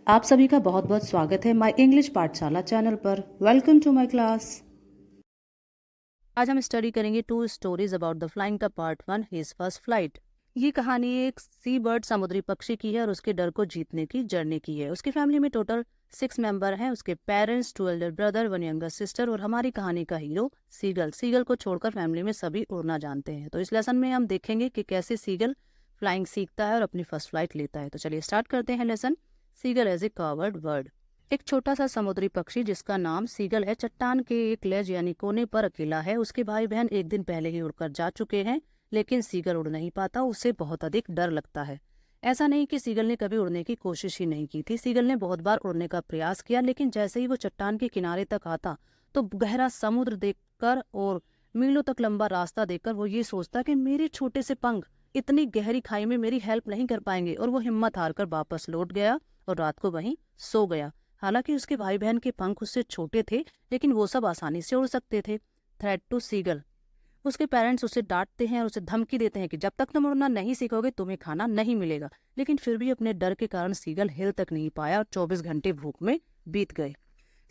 आप सभी का बहुत बहुत स्वागत है माय इंग्लिश पाठशाला चैनल पर। Welcome to my class. आज हम स्टडी करेंगे 2 स्टोरीज अबाउट द फ्लाइंग का पार्ट 1 हिज फर्स्ट फ्लाइट। ये कहानी एक सी बर्ड समुद्री पक्षी की है और उसके डर को जीतने की जर्नी की है। उसकी फैमिली में टोटल 6 मेंबर हैं, उसके parents, 2 Elder brother, 1 younger sister और हमारी कहानी का हीरो सीगल। सीगल को छोड़कर फैमिली में सभी उड़ना जानते हैं। तो इस लेसन में हम देखेंगे कि कैसे सीगल फ्लाइंग सीखता है और अपनी फर्स्ट फ्लाइट लेता है। तो चलिए स्टार्ट करते हैं lesson. Seagull as a covered word. एक छोटा सा समुद्री पक्षी जिसका नाम सीगल है, चट्टान के एक लेज यानी कोने पर अकेला है। उसके भाई बहन एक दिन पहले ही उड़कर जा चुके हैं, लेकिन सीगल उड़ नहीं पाता। उसे बहुत अधिक डर लगता है। ऐसा नहीं कि सीगल ने कभी उड़ने की कोशिश ही नहीं की थी। सीगल ने बहुत बार उड़ने का प्रयास किया, लेकिन जैसे ही वो चट्टान के किनारे तक आता तो गहरा समुद्र देखकर और मीलों तक लंबा रास्ता देखकर वो ये सोचता कि मेरे छोटे से पंख इतनी गहरी खाई में मेरी हेल्प नहीं कर पाएंगे, और वो हिम्मत हारकर वापस लौट गया और रात को वहीं सो गया। हालांकि उसके भाई बहन के पंख उससे छोटे थे, लेकिन वो सब आसानी से उड़ सकते थे। Threat to seagull. उसके पेरेंट्स उसे डांटते हैं और उसे धमकी देते हैं कि जब तक तुम उड़ना नहीं सीखोगे तुम्हें खाना नहीं मिलेगा। लेकिन फिर भी अपने डर के कारण सीगल हिल तक नहीं पाया और 24 घंटे भूख में बीत गए।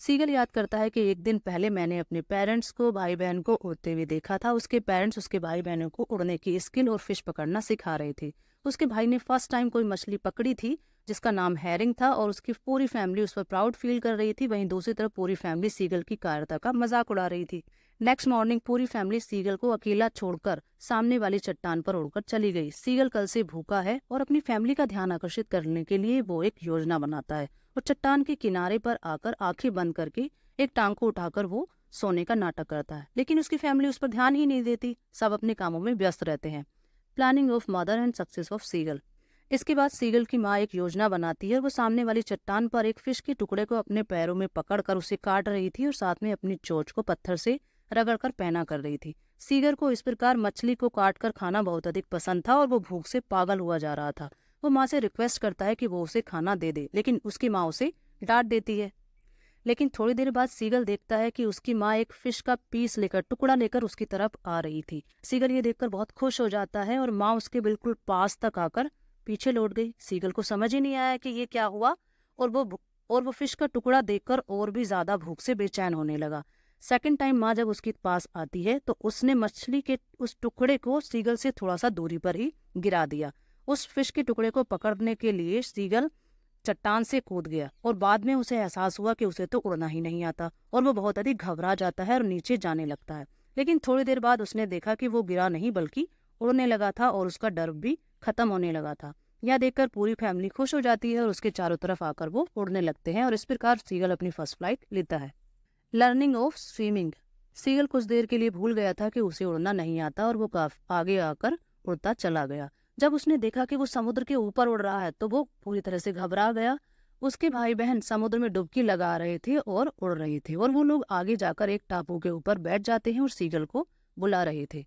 सीगल याद करता है कि एक दिन पहले मैंने अपने पेरेंट्स को, भाई बहन को उड़ते हुए देखा था। उसके पेरेंट्स उसके भाई बहनों को उड़ने की स्किल और फिश पकड़ना सिखा रहे थे। उसके भाई ने फर्स्ट टाइम कोई मछली पकड़ी थी जिसका नाम हैरिंग था, और उसकी पूरी फैमिली उस पर प्राउड फील कर रही थी। वहीं दूसरी तरफ पूरी फैमिली सीगल की कायरता का मजाक उड़ा रही थी। नेक्स्ट मॉर्निंग पूरी फैमिली सीगल को अकेला छोड़कर सामने वाली चट्टान पर उड़कर चली गई। सीगल कल से भूखा है और अपनी फैमिली का ध्यान आकर्षित करने के लिए वो एक योजना बनाता है और चट्टान के किनारे पर आकर आंखें बंद करके एक टांग को उठाकर वो सोने का नाटक करता है। लेकिन उसकी फैमिली उस पर ध्यान ही नहीं देती, सब अपने कामों में व्यस्त रहते हैं। Planning of mother and success of seagull. इसके बाद सीगल की माँ एक योजना बनाती है। वो सामने वाली चट्टान पर एक फिश के टुकड़े को अपने पैरों में पकड़कर उसे काट रही थी और साथ में अपनी चोंच को पत्थर से रगड़कर पहना कर रही थी। सीगल को इस प्रकार मछली को काटकर खाना बहुत अधिक पसंद था और वो भूख से पागल हुआ जा रहा था। वो माँ से रिक्वेस्ट करता है कि वो उसे खाना दे दे, लेकिन उसकी माँ उसे डांट देती है। लेकिन थोड़ी देर बाद सीगल देखता है कि उसकी माँ एक फिश का पीस लेकर, टुकड़ा लेकर उसकी तरफ आ रही थी। सीगल ये देखकर बहुत खुश हो जाता है और माँ उसके बिल्कुल पास तक आकर पीछे लौट गई। सीगल को समझ ही नहीं आया कि ये क्या हुआ, और वो फिश का टुकड़ा देखकर और भी ज्यादा भूख से बेचैन होने लगा। सेकंड टाइम माँ जब उसके पास आती है तो उसने मछली के उस टुकड़े को सीगल से थोड़ा सा दूरी पर ही गिरा दिया। उस फिश के टुकड़े को पकड़ने के लिए सीगल चट्टान से कूद गया और बाद में उसे एहसास हुआ कि उसे तो उड़ना ही नहीं आता और वो बहुत अधिक घबरा जाता है और नीचे जाने लगता है। लेकिन थोड़ी देर बाद उसने देखा कि वो गिरा नहीं बल्कि उड़ने लगा था और उसका डर भी खत्म होने लगा था। यह देखकर पूरी फैमिली खुश हो जाती है और उसके चारों तरफ आकर वो उड़ने लगते हैं और इस प्रकार सीगल अपनी फर्स्ट फ्लाइट लेता है। Learning of swimming. सीगल कुछ देर के लिए भूल गया था कि उसे उड़ना नहीं आता और वो आगे आकर उड़ता चला गया। जब उसने देखा कि वो समुद्र के ऊपर उड़ रहा है तो वो पूरी तरह से घबरा गया। उसके भाई बहन समुद्र में डुबकी लगा रहे थे और उड़ रहे थे, और वो लोग आगे जाकर एक टापू के ऊपर बैठ जाते हैं और सीगल को बुला रहे थे।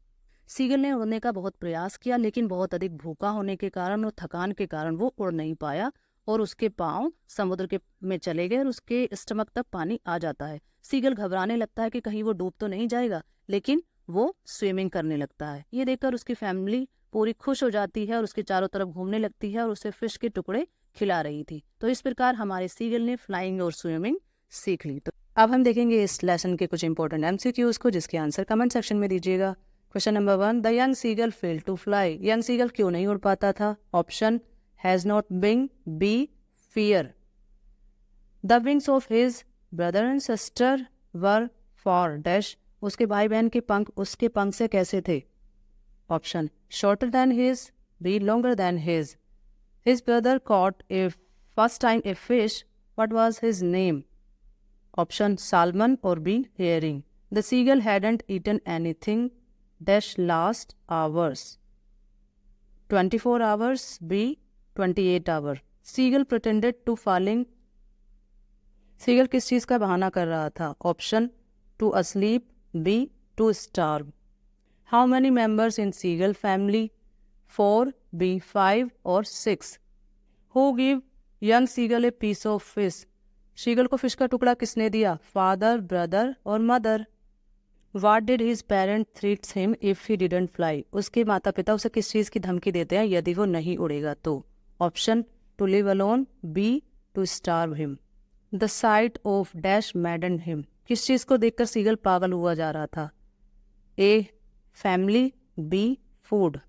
सीगल ने उड़ने का बहुत प्रयास किया, लेकिन बहुत अधिक भूखा होने के कारण और थकान के कारण वो उड़ नहीं पाया और उसके पांव समुद्र के में चले गए और उसके स्टमक तक पानी आ जाता है। सीगल घबराने लगता है कि कहीं वो डूब तो नहीं जाएगा, लेकिन वो स्विमिंग करने लगता है। ये देखकर उसकी फैमिली पूरी खुश हो जाती है और उसके चारों तरफ घूमने लगती है और उसे फिश के टुकड़े खिला रही थी। तो इस प्रकार हमारे सीगल ने फ्लाइंग और स्विमिंग सीख ली। तो अब हम देखेंगे इस लेसन के कुछ इंपॉर्टेंट एमसीक्यूज को, जिसके आंसर कमेंट सेक्शन में दीजिएगा। Question number 1, the young seagull failed to fly. Young seagull क्यों नहीं उड़ पाता था? Option has not wing, B fear. The wings of his brother and sister were for dash. उसके भाई बहन के पंख उसके पंख से कैसे थे? Option shorter than his, B longer than his. His brother caught a first time a fish. What was his name? Option salmon or B herring. The seagull hadn't eaten anything dash last hours. 24 hours, B 28 hour. Seagull pretended to falling. Seagull किस चीज का बहाना कर रहा था? Option to asleep, B to starve. How many members in seagull family? 4, B 5 or 6. Who gave young seagull a piece of fish? Seagull को fish का टुकड़ा किसने दिया? फादर, ब्रदर और mother. What did his parents threats him if he didn't fly? उसके माता पिता उसे किस चीज की धमकी देते हैं यदि वो नहीं उड़ेगा तो? Option to live alone, B to starve him. The sight of dash madden him, किस चीज़ को देखकर सीगल पागल हुआ जा रहा था? A family, B food.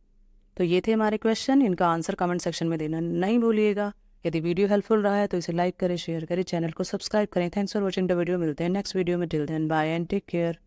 तो ये थे हमारे क्वेश्चन, इनका आंसर कमेंट सेक्शन में देना नहीं भूलिएगा। यदि वीडियो हेल्पफुल रहा है तो इसे लाइक करें, शेयर करें, चैनल को सब्सक्राइब करें। Thanks for watching the video. मिलते हैं नेक्स्ट वीडियो में। Till then bye and take care.